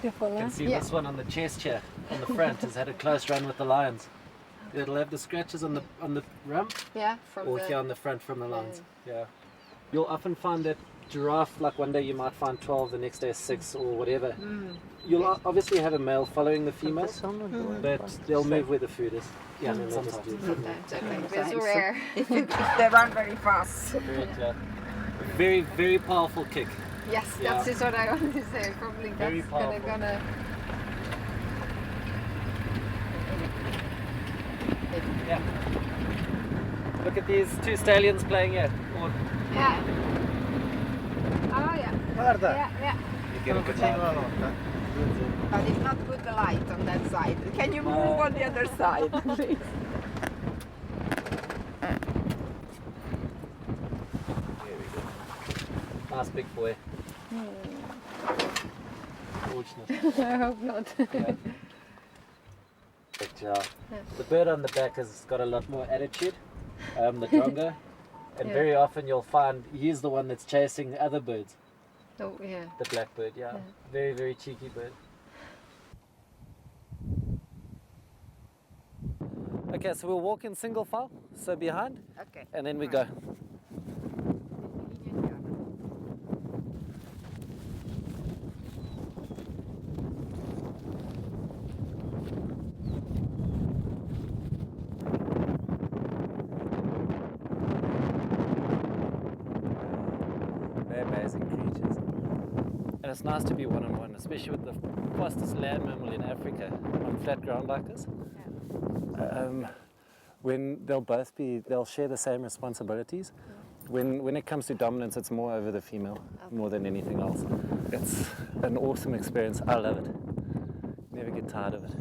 beautiful. You Huh? can see this one on the chest here, on the front, has had a close run with the lions. It'll have the scratches on the rump, Yeah, from or the... here on the front from the lions. Yeah. You'll often find that giraffe, like one day you might find 12, the next day 6 or whatever. You'll obviously have a male following the female, but they'll move where the food is. Yeah, and then they'll just do it from there. Sometimes, okay. But it's rare. If they run very fast. Very clear. Very, very powerful kick. Yes, Yeah. that's just what I want to say. Probably Very that's powerful. gonna... Yeah. Look at these two stallions playing here. Yeah. Oh yeah. Guarda. Yeah. You get a good line. But it's not good the light on that side. Can you move on the other side, please? There we go. Nice big boy. Fortunate. I hope not. Yeah. But, the bird on the back has got a lot more attitude, the drongo, and Yeah. very often you'll find he's the one that's chasing other birds. Oh yeah. The blackbird, yeah. Very, very cheeky bird. Okay, so we'll walk in single file, so behind, Okay. and then we go. They're amazing creatures. And it's nice to be one-on-one, especially with the fastest land mammal in Africa on flat ground like this. When they'll share the same responsibilities. When it comes to dominance, it's more over the female, more than anything else. It's an awesome experience. I love it. Never get tired of it.